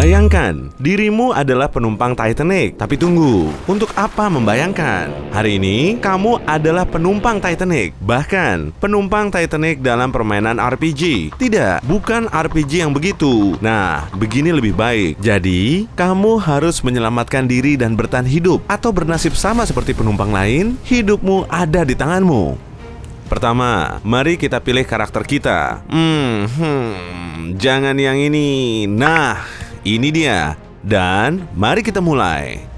Bayangkan, dirimu adalah penumpang Titanic. Tapi tunggu, untuk apa membayangkan? Hari ini, kamu adalah penumpang Titanic. Bahkan, penumpang Titanic dalam permainan RPG. Tidak, bukan RPG yang begitu. Nah, begini lebih baik. Jadi, kamu harus menyelamatkan diri dan bertahan hidup. Atau bernasib sama seperti penumpang lain, hidupmu ada di tanganmu. Pertama, mari kita pilih karakter kita. Jangan yang ini. Nah, ini dia. Dan mari kita mulai.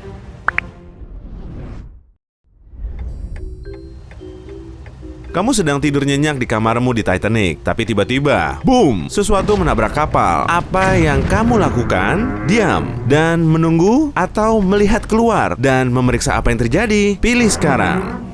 Kamu sedang tidur nyenyak di kamarmu di Titanic, tapi tiba-tiba, boom, sesuatu menabrak kapal. Apa yang kamu lakukan? Diam dan menunggu atau melihat keluar dan memeriksa apa yang terjadi? Pilih sekarang.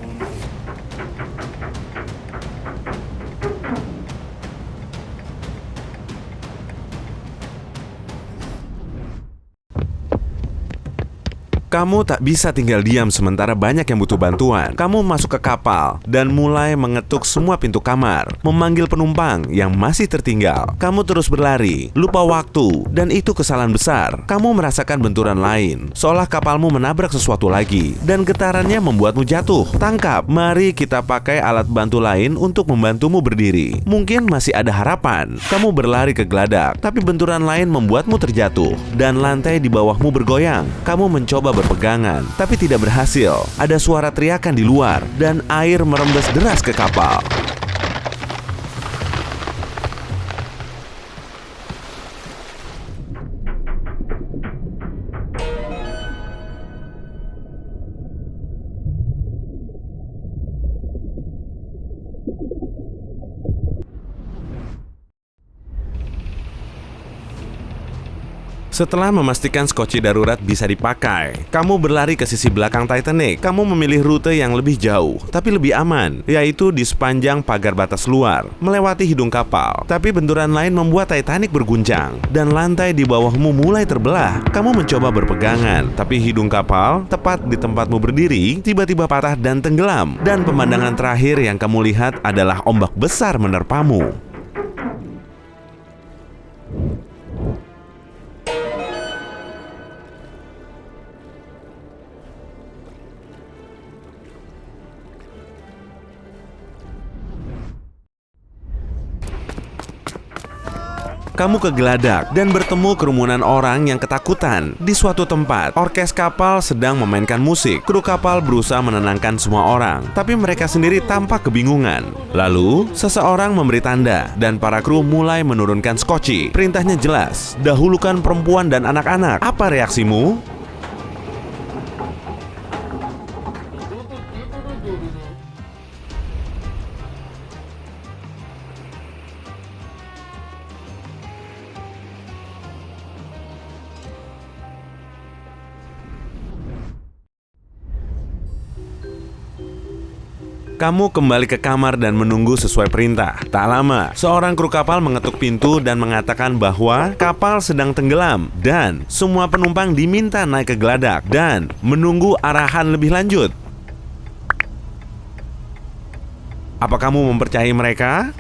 Kamu tak bisa tinggal diam sementara banyak yang butuh bantuan. Kamu masuk ke kapal dan mulai mengetuk semua pintu kamar, memanggil penumpang yang masih tertinggal. Kamu terus berlari, lupa waktu, dan itu kesalahan besar. Kamu merasakan benturan lain, seolah kapalmu menabrak sesuatu lagi, dan getarannya membuatmu jatuh. Tangkap, mari kita pakai alat bantu lain untuk membantumu berdiri. Mungkin masih ada harapan. Kamu berlari ke geladak, tapi benturan lain membuatmu terjatuh, dan lantai di bawahmu bergoyang. Kamu mencoba berpegangan, tapi tidak berhasil. Ada suara teriakan di luar, dan air merembes deras ke kapal. Setelah memastikan skoci darurat bisa dipakai, kamu berlari ke sisi belakang Titanic. Kamu memilih rute yang lebih jauh, tapi lebih aman, yaitu di sepanjang pagar batas luar, melewati hidung kapal. Tapi benturan lain membuat Titanic berguncang, dan lantai di bawahmu mulai terbelah. Kamu mencoba berpegangan, tapi hidung kapal, tepat di tempatmu berdiri, tiba-tiba patah dan tenggelam. Dan pemandangan terakhir yang kamu lihat adalah ombak besar menerpamu. Kamu ke geladak dan bertemu kerumunan orang yang ketakutan. Di suatu tempat, orkes kapal sedang memainkan musik. Kru kapal berusaha menenangkan semua orang, tapi mereka sendiri tampak kebingungan. Lalu, seseorang memberi tanda, dan para kru mulai menurunkan skoci. Perintahnya jelas, dahulukan perempuan dan anak-anak. Apa reaksimu? Kamu kembali ke kamar dan menunggu sesuai perintah. Tak lama, seorang kru kapal mengetuk pintu dan mengatakan bahwa kapal sedang tenggelam dan semua penumpang diminta naik ke geladak dan menunggu arahan lebih lanjut. Apa kamu mempercayai mereka?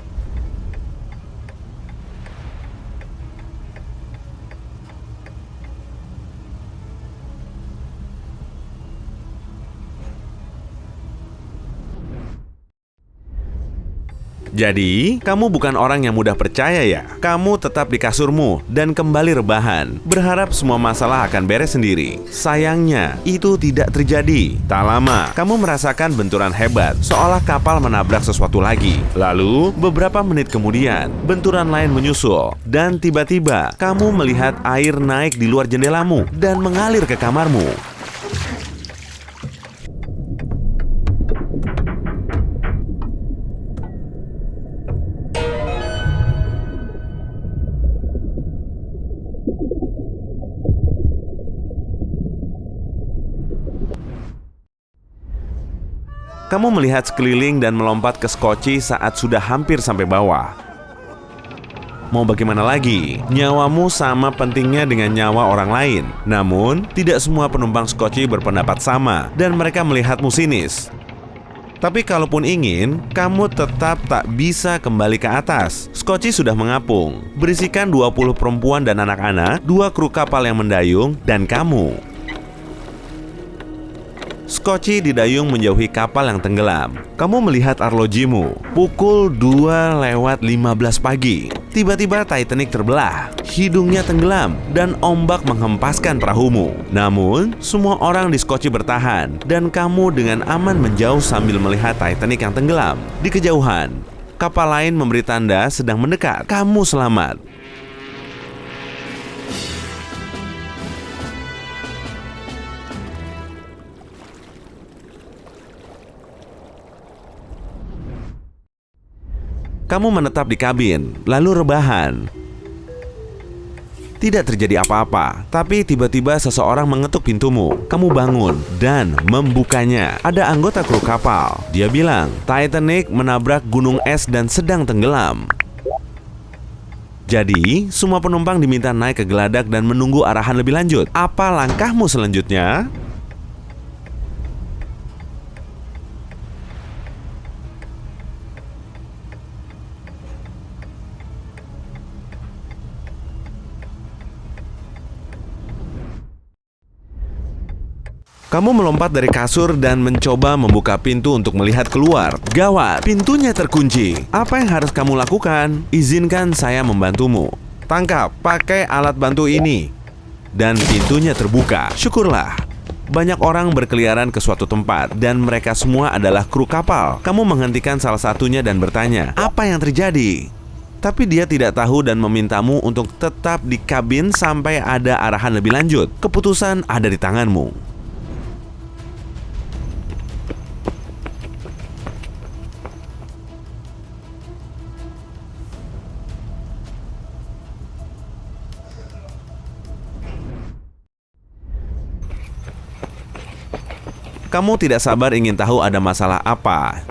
Jadi, kamu bukan orang yang mudah percaya ya? Kamu tetap di kasurmu dan kembali rebahan, berharap semua masalah akan beres sendiri. Sayangnya, itu tidak terjadi. Tak lama, kamu merasakan benturan hebat, seolah kapal menabrak sesuatu lagi. Lalu, beberapa menit kemudian, benturan lain menyusul. Dan tiba-tiba, kamu melihat air naik di luar jendelamu dan mengalir ke kamarmu. Kamu melihat sekeliling dan melompat ke skoci saat sudah hampir sampai bawah. Mau bagaimana lagi? Nyawamu sama pentingnya dengan nyawa orang lain. Namun, tidak semua penumpang skoci berpendapat sama dan mereka melihatmu sinis. Tapi kalaupun ingin, kamu tetap tak bisa kembali ke atas. Scotchy sudah mengapung, berisikan 20 perempuan dan anak-anak, 2 kru kapal yang mendayung, dan kamu. Scotchy didayung menjauhi kapal yang tenggelam. Kamu melihat arlojimu, pukul 2:15 pagi. Tiba-tiba Titanic terbelah, hidungnya tenggelam, dan ombak menghempaskan perahumu. Namun, semua orang di Scotchy bertahan, dan kamu dengan aman menjauh sambil melihat Titanic yang tenggelam. Di kejauhan, kapal lain memberi tanda sedang mendekat. Kamu selamat. Kamu menetap di kabin, lalu rebahan. Tidak terjadi apa-apa, tapi tiba-tiba seseorang mengetuk pintumu. Kamu bangun dan membukanya. Ada anggota kru kapal. Dia bilang, Titanic menabrak gunung es dan sedang tenggelam. Jadi, semua penumpang diminta naik ke geladak dan menunggu arahan lebih lanjut. Apa langkahmu selanjutnya? Kamu melompat dari kasur dan mencoba membuka pintu untuk melihat keluar. Gawat, pintunya terkunci. Apa yang harus kamu lakukan? Izinkan saya membantumu. Tangkap, pakai alat bantu ini. Dan pintunya terbuka. Syukurlah. Banyak orang berkeliaran ke suatu tempat, dan mereka semua adalah kru kapal. Kamu menghentikan salah satunya dan bertanya, apa yang terjadi? Tapi dia tidak tahu dan memintamu untuk tetap di kabin sampai ada arahan lebih lanjut. Keputusan ada di tanganmu. Kamu tidak sabar ingin tahu ada masalah apa.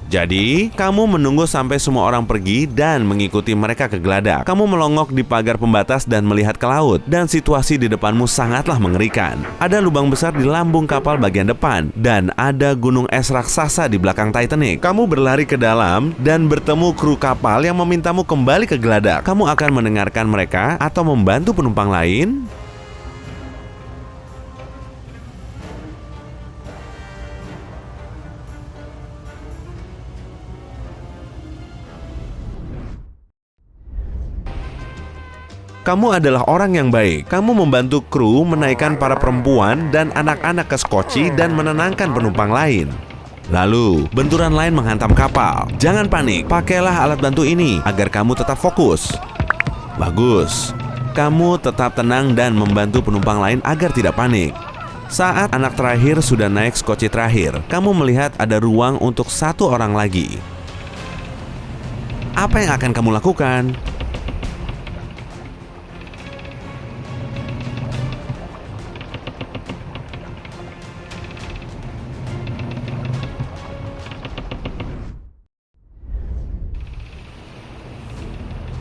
Jadi, kamu menunggu sampai semua orang pergi dan mengikuti mereka ke geladak. Kamu melongok di pagar pembatas dan melihat ke laut. Dan situasi di depanmu sangatlah mengerikan. Ada lubang besar di lambung kapal bagian depan. Dan ada gunung es raksasa di belakang Titanic. Kamu berlari ke dalam dan bertemu kru kapal yang memintamu kembali ke geladak. Kamu akan mendengarkan mereka atau membantu penumpang lain? Kamu adalah orang yang baik. Kamu membantu kru menaikkan para perempuan dan anak-anak ke Scotchy dan menenangkan penumpang lain. Lalu, benturan lain menghantam kapal. Jangan panik, pakailah alat bantu ini agar kamu tetap fokus. Bagus. Kamu tetap tenang dan membantu penumpang lain agar tidak panik. Saat anak terakhir sudah naik Scotchy terakhir, kamu melihat ada ruang untuk 1 orang lagi. Apa yang akan kamu lakukan?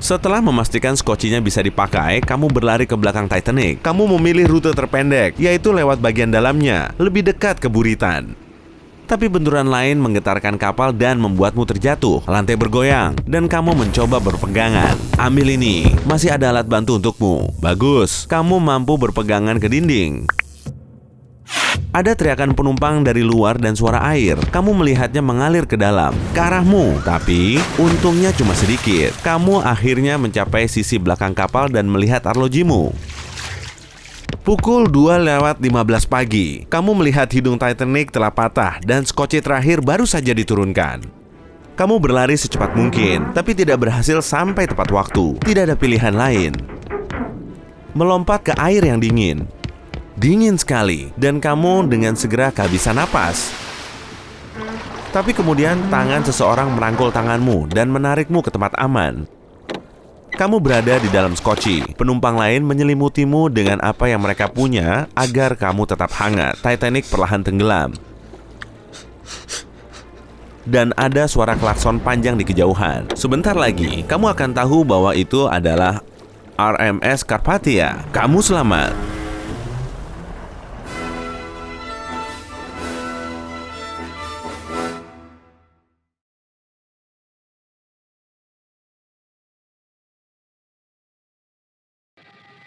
Setelah memastikan Scotchy-nya bisa dipakai, kamu berlari ke belakang Titanic. Kamu memilih rute terpendek, yaitu lewat bagian dalamnya, lebih dekat ke buritan. Tapi benturan lain menggetarkan kapal dan membuatmu terjatuh. Lantai bergoyang, dan kamu mencoba berpegangan. Ambil ini, masih ada alat bantu untukmu. Bagus, kamu mampu berpegangan ke dinding. Ada teriakan penumpang dari luar dan suara air. Kamu melihatnya mengalir ke dalam, ke arahmu. Tapi, untungnya cuma sedikit. Kamu akhirnya mencapai sisi belakang kapal dan melihat arlojimu. Pukul 2:15 pagi. Kamu melihat hidung Titanic telah patah dan Scotchy terakhir baru saja diturunkan. Kamu berlari secepat mungkin, tapi tidak berhasil sampai tepat waktu. Tidak ada pilihan lain. Melompat ke air yang dingin. Dingin sekali, dan kamu dengan segera kehabisan napas. Tapi kemudian tangan seseorang merangkul tanganmu dan menarikmu ke tempat aman. Kamu berada di dalam Scotchy. Penumpang lain menyelimutimu dengan apa yang mereka punya agar kamu tetap hangat. Titanic perlahan tenggelam. Dan ada suara klakson panjang di kejauhan. Sebentar lagi, kamu akan tahu bahwa itu adalah RMS Carpathia. Kamu selamat.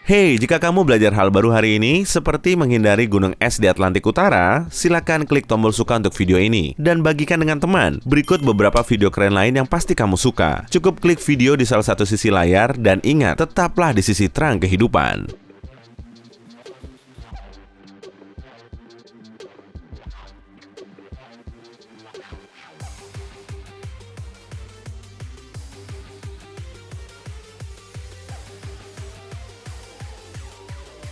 Hey, jika kamu belajar hal baru hari ini, seperti menghindari gunung es di Atlantik Utara, silakan klik tombol suka untuk video ini dan bagikan dengan teman. Berikut beberapa video keren lain yang pasti kamu suka. Cukup klik video di salah satu sisi layar dan ingat, tetaplah di sisi terang kehidupan.